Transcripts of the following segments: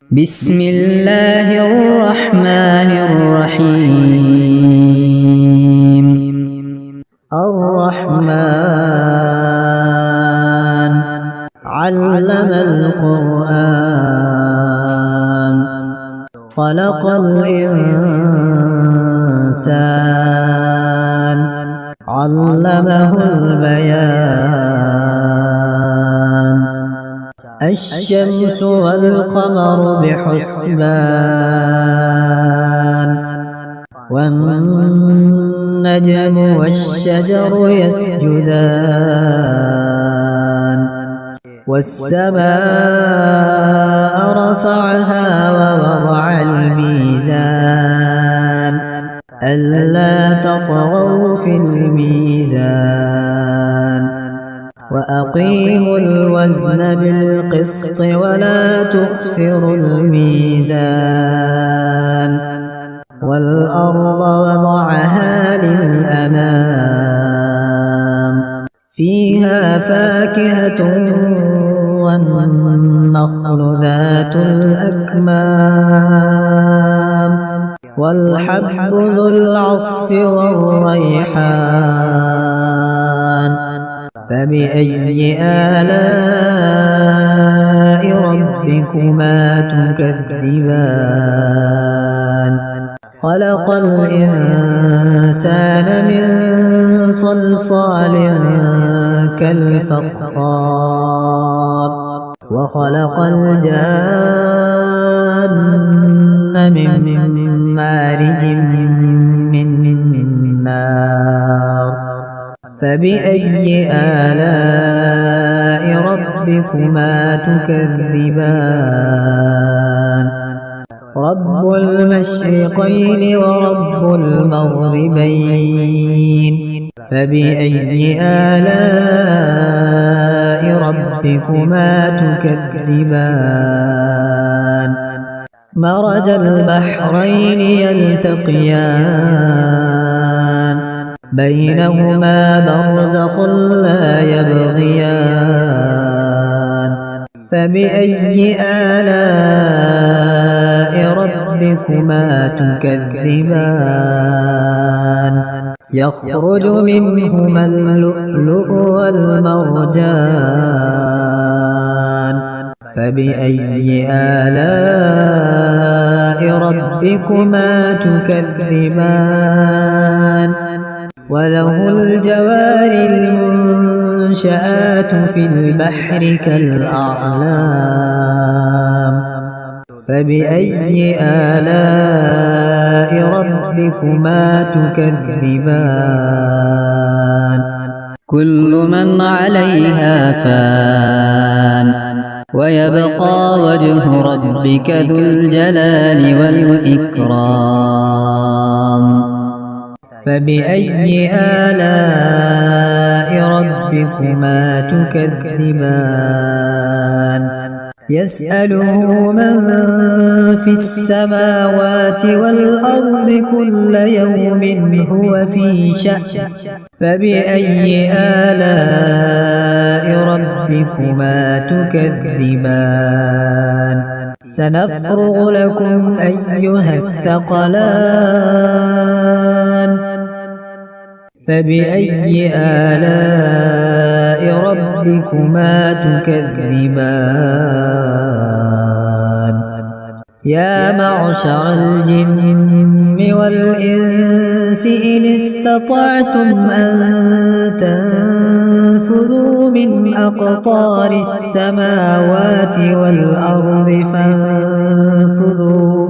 بسم الله الرحمن الرحيم. الرحمن علم القرآن خلق الإنسان علمه البيان. الشمس والقمر بحسبان والنجم والشجر يسجدان والسماء رفعها ووضع الميزان ألا تطغوا في الميزان وأقيموا الوزن بالقسط ولا تخسروا الميزان والأرض وضعها للأنام فيها فاكهة والنخل ذات الأكمام والحب ذو العصف والريحان. فبأي آلاء ربكما تكذبان؟ خلق الإنسان من صلصال كالفخار وخلق الجان من مارج من نار. فبأي آلاء ربكما تكذبان؟ رب المشرقين ورب المغربين. فبأي آلاء ربكما تكذبان؟ مرج البحرين يلتقيان بينهما برزخ لا يبغيان. فبأي آلاء ربكما تكذبان؟ يخرج منهما اللؤلؤ والمرجان. فبأي آلاء ربكما تكذبان؟ وله الجوار المنشآت في البحر كالأعلام. فبأي آلاء ربكما تكذبان؟ كل من عليها فان ويبقى وجه ربك ذو الجلال والإكرام. فبأي آلاء ربكما تكذبان؟ يسأله من في السماوات والأرض كل يوم هو في شأن. فبأي آلاء ربكما تكذبان؟ سنفرغ لكم أيها الثقلان. فبأي آلاء ربكما تكذبان؟ يا معشر الجن والإنس إن استطعتم أن تنفذوا من أقطار السماوات والأرض فانفذوا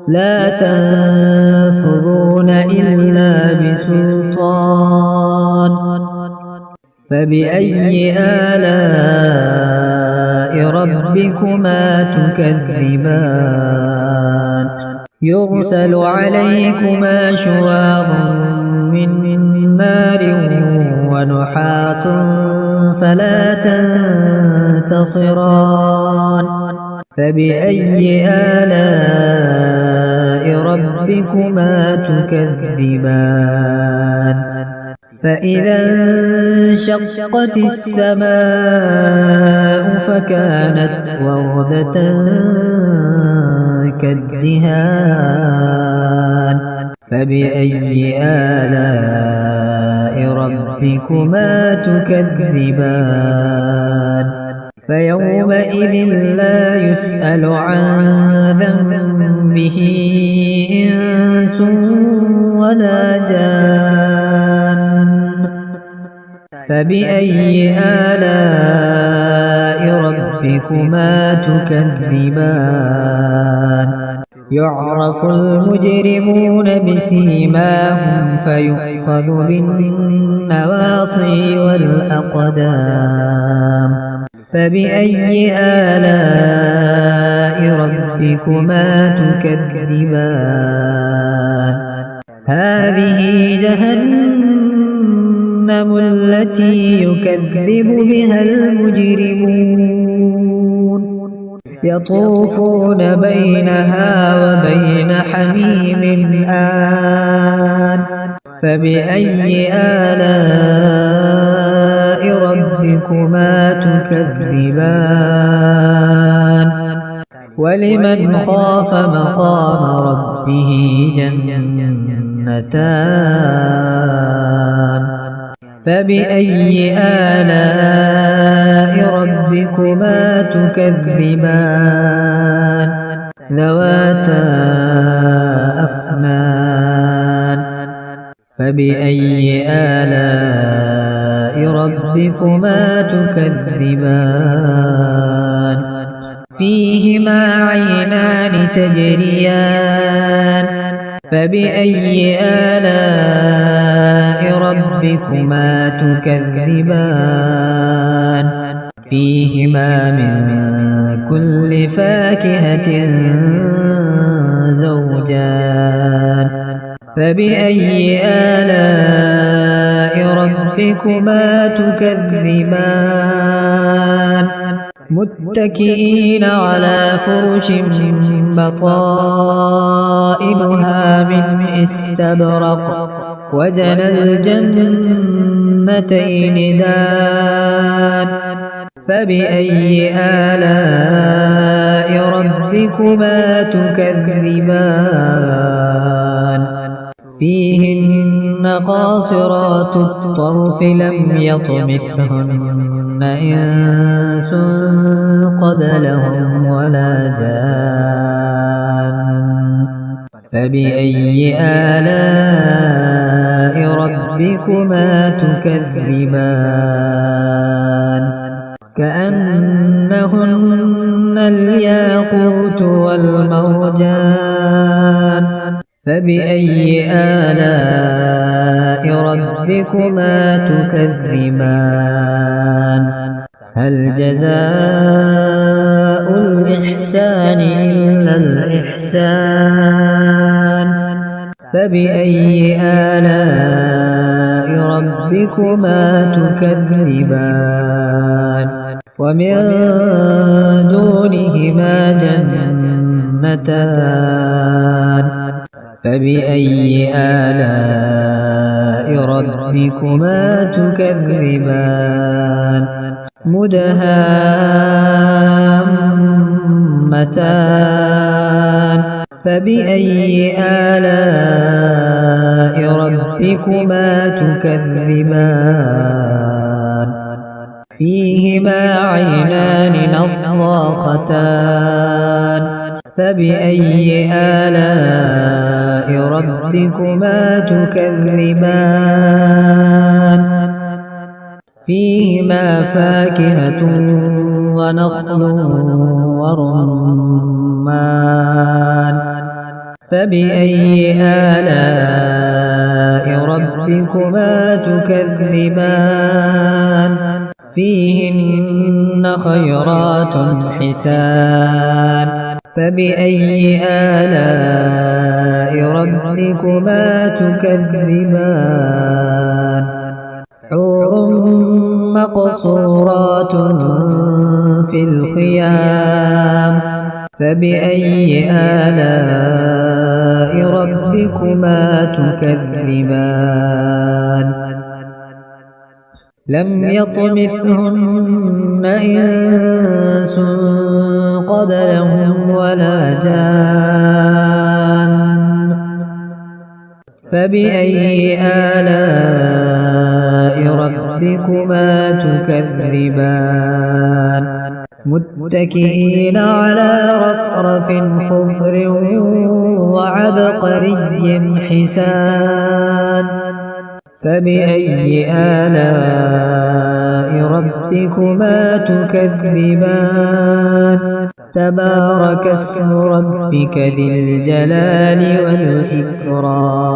لا تنفذون إلا بسلطان. فبأي آلاء ربكما تكذبان؟ يرسل عليكما شواظ من نار ونحاس فلا تنتصران. فبأي آلاء ربكما تكذبان؟ فإذا انشقت السماء فكانت وردة كالدهان فبأي آلاء ربكما تكذبان فيومئذ لا يسأل عن ذنبه إنس ولا جان فبأي آلاء ربكما تكذبان يعرف المجرمون بسيماهم فيؤخذ بالنواصي والأقدام فبأي آلاء ربكما تكذبان هذه جهنم التي يكذب بها المجرمون يطوفون بينها وبين حميم آن فبأي آلاء ربكما تكذبان ولمن خاف مقام ربه جنتان فبأي آلاء ربكما تكذبان ذواتا أفنان فبأي آلاء ربكما تكذبان فيهما عينان تجريان فبأي آلاء ربكما تكذبان فيهما من كل فاكهة زوجان فبأي آلاء ربكما تكذبان متكئين على فرش بطائنها من استبرق وجنى الجنتين دان فبأي آلاء ربكما تكذبان فيهن قاصرات الطرف لم يطمثهن إنس قبلهم ولا جان فبأي آلاء ربكما تكذبان كأنهن الياقوت والمرجان فبأي آلاء ربكما تكذبان هل جزاء الإحسان إلا الإحسان فبأي آلاء ربكما تكذبان ومن دونهما جنتان فبأي آلاء ربكما تكذبان مدهامتان فبأي آلاء ربكما تكذبان فيهما عينان نضاختان فبأي آلاء ربكما تكذبان فيهما فاكهة ونخل ورمان فبأي آلاء ربكما تكذبان فيهن خيرات حسان فبأي آلاء ربكما تكذبان حور مقصورات في الخيام فبأي آلاء ربكما تكذبان لم يطمثهن إنس قبلهم ولا جان فبأي آلاء ربكما تكذبان متكئين على رفرف خضر وعبقري حسان فبأي آلاء ربكما تكذبان تبارك اسم ربك ذي الجلال والإكرام